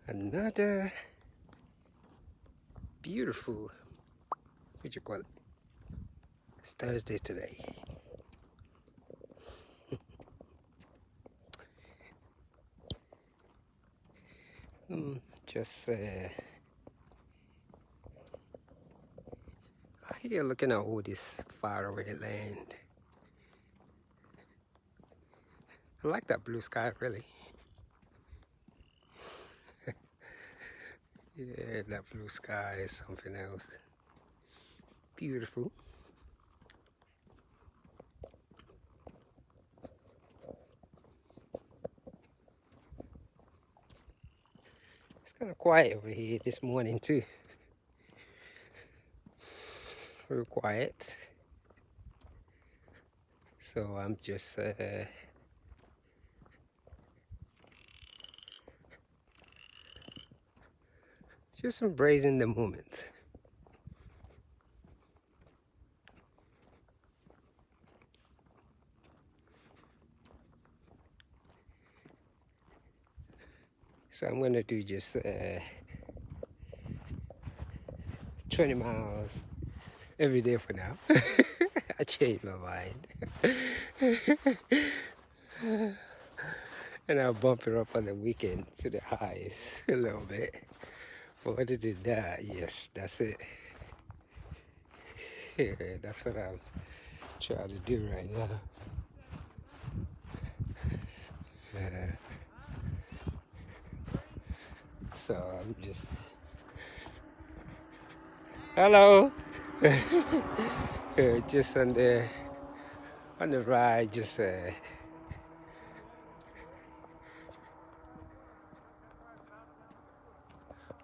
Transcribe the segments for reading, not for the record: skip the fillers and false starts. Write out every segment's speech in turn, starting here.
Another beautiful, what you call it? It's Thursday today. Just here looking at all this far away land. I like that blue sky, really. Yeah, that blue sky is something else. Beautiful. It's kind of quiet over here this morning too. Real quiet. So I'm just embracing the moment. So I'm gonna do just 20 miles every day for now. I changed my mind. And I'll bump it up on the weekend to the highs a little bit. But other than that, yes, that's it. Yeah, that's what I'm trying to do right now. So I'm just... Hello! Just on the ride, just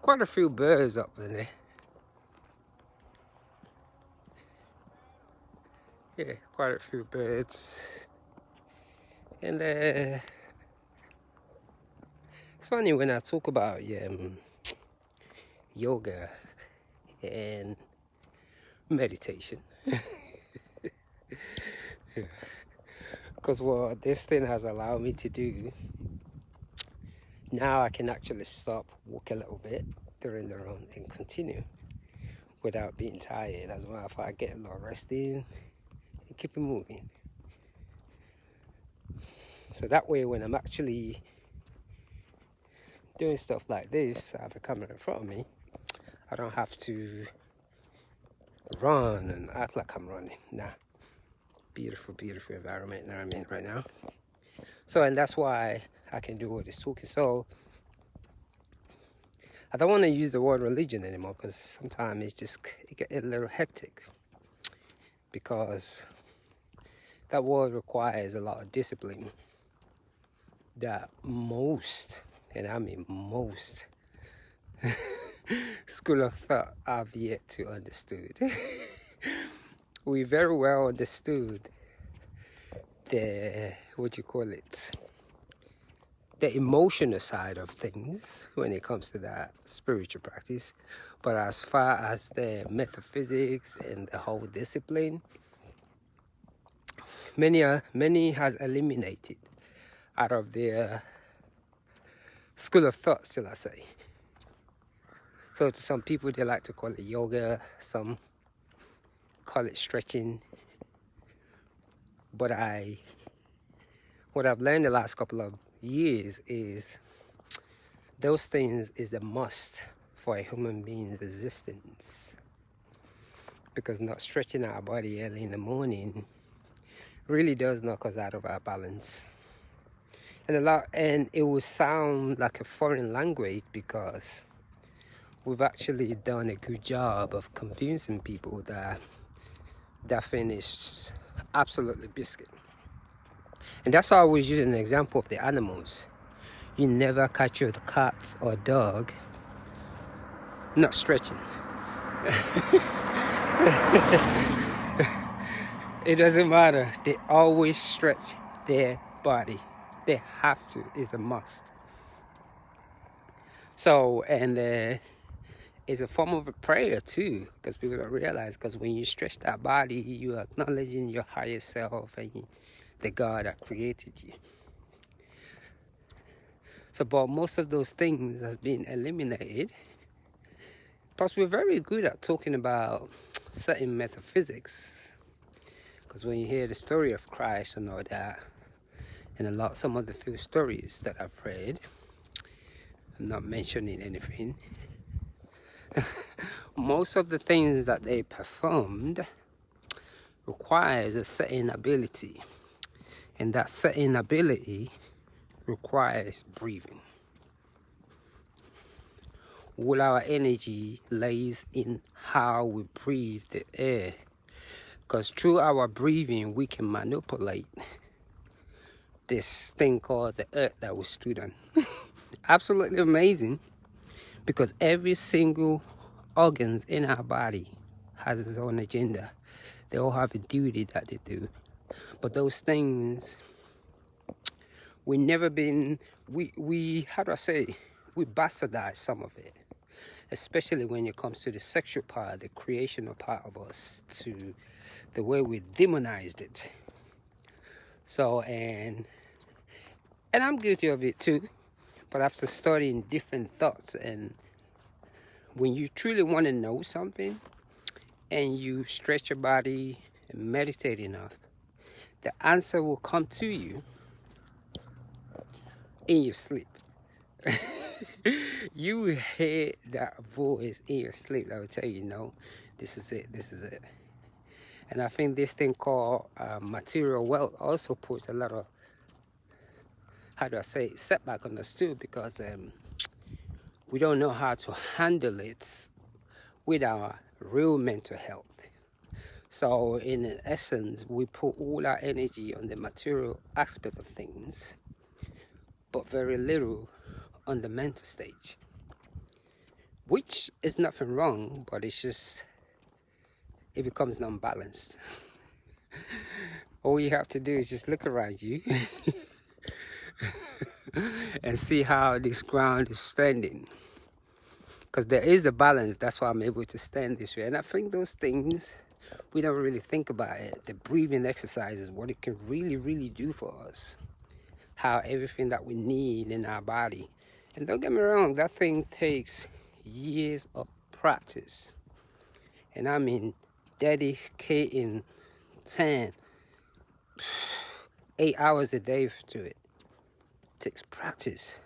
quite a few birds up in there. Yeah, quite a few birds. And it's funny when I talk about yoga and meditation. Because what this thing has allowed me to do, now I can actually stop, walk a little bit during the run and continue without being tired. As a matter of fact, I get a little rest in and keep it moving. So that way when I'm actually doing stuff like this, I have a camera in front of me, I don't have to run and act like I'm running. Nah. Beautiful, beautiful environment that I'm in right now. So, and that's why I can do all this talking. So, I don't want to use the word religion anymore because sometimes it gets a little hectic. Because that word requires a lot of discipline that most, and I mean most, school of thought I've yet to understood. We very well understood the emotional side of things when it comes to that spiritual practice, but as far as the metaphysics and the whole discipline, many has eliminated out of their school of thought, shall I say. So to some people they like to call it yoga, some call it stretching, but what I've learned the last couple of years is those things is a must for a human being's existence, because not stretching our body early in the morning really does knock us out of our balance. And it will sound like a foreign language because we've actually done a good job of convincing people that thing is absolutely biscuit. And that's why I was using an example of the animals. You never catch your cat or dog not stretching. It doesn't matter. They always stretch their body. They have to. It's a must. So, and it's a form of a prayer too, because people don't realize, because when you stretch that body, you are acknowledging your higher self and the God that created you. So, but most of those things has been eliminated. Plus, we're very good at talking about certain metaphysics. Because when you hear the story of Christ and all that, and some of the few stories that I've read, I'm not mentioning anything. Most of the things that they performed requires a certain ability, and that certain ability requires breathing. All our energy lays in how we breathe the air, because through our breathing we can manipulate this thing called the earth that we stood on. Absolutely amazing, because every single organs in our body has its own agenda. They all have a duty that they do, but those things we bastardize some of it, especially when it comes to the sexual part, the creational part of us, to the way we demonized it. So, and I'm guilty of it too, but after studying different thoughts, and when you truly want to know something and you stretch your body and meditate enough, the answer will come to you in your sleep. You will hear that voice in your sleep that will tell you, no, this is it, this is it. And I think this thing called material wealth also puts a lot of, setback on us too, because we don't know how to handle it with our real mental health. So in essence, we put all our energy on the material aspect of things, but very little on the mental stage, which is nothing wrong, but it's just, it becomes non-balanced. All you have to do is just look around you and see how this ground is standing, because there is a balance. That's why I'm able to stand this way. And I think those things, we don't really think about it. The breathing exercises, what it can really do for us, how everything that we need in our body. And don't get me wrong, that thing takes years of practice. And I mean dedicating 8 hours a day to it. It takes practice,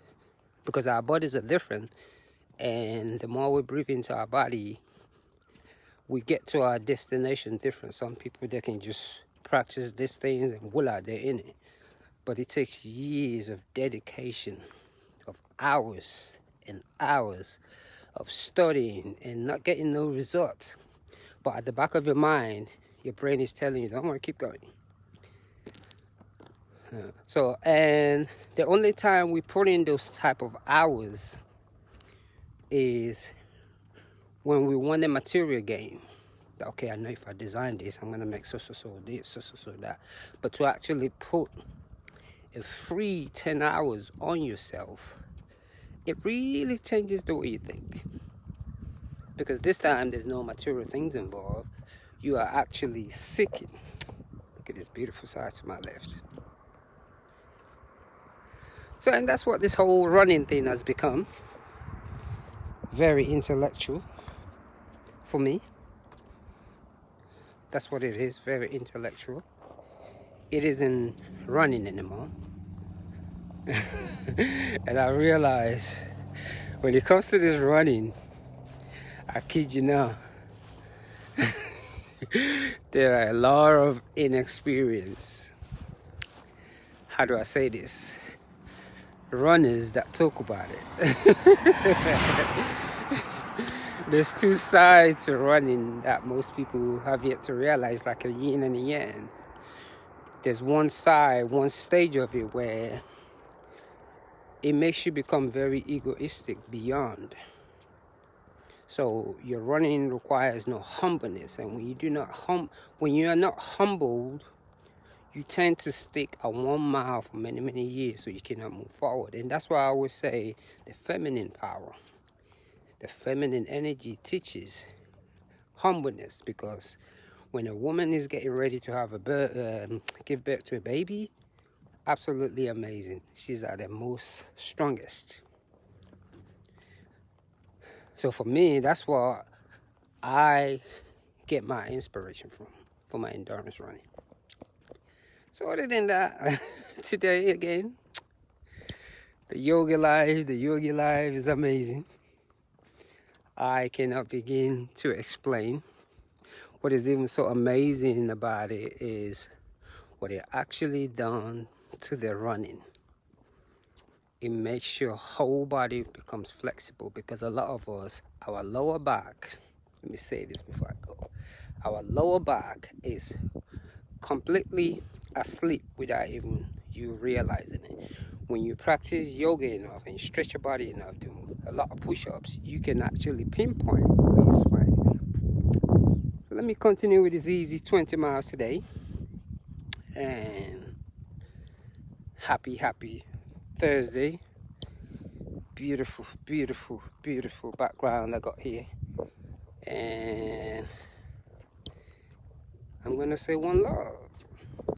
because our bodies are different, and the more we breathe into our body, we get to our destination different. Some people, they can just practice these things and voila, they're in it. But it takes years of dedication, of hours and hours of studying and not getting no result. But at the back of your mind, your brain is telling you, don't worry, keep going. So, and the only time we put in those type of hours is when we want a material gain. Okay, I know if I design this, I'm going to make so this, so that. But to actually put a free 10 hours on yourself, it really changes the way you think. Because this time, there's no material things involved. You are actually seeking. Look at this beautiful side to my left. So, and that's what this whole running thing has become. Very intellectual for me. That's what it is, very intellectual. It isn't running anymore. And I realize when it comes to this running, I kid you not, there are a lot of inexperience. How do I say this? Runners that talk about it. There's two sides to running that most people have yet to realize, like a yin and a yang. There's one side, one stage of it where it makes you become very egoistic beyond. So your running requires no humbleness, and when you are not humbled, you tend to stick at 1 mile for many years, so you cannot move forward. And that's why I always say the feminine power, the feminine energy teaches humbleness, because when a woman is getting ready to have give birth to a baby, absolutely amazing. She's at the most strongest. So for me, that's what I get my inspiration from for my endurance running. So other than that, today again, the yogi life is amazing. I cannot begin to explain. What is even so amazing about it is what it actually done to the running. It makes your whole body becomes flexible, because a lot of us, our lower back, let me say this before I go, our lower back is completely asleep without even you realizing it. When you practice yoga enough and stretch your body enough, do a lot of push-ups, you can actually pinpoint where your spine is. So let me continue with this easy 20 miles today. And happy Thursday. Beautiful background I got here. And I'm gonna say one love.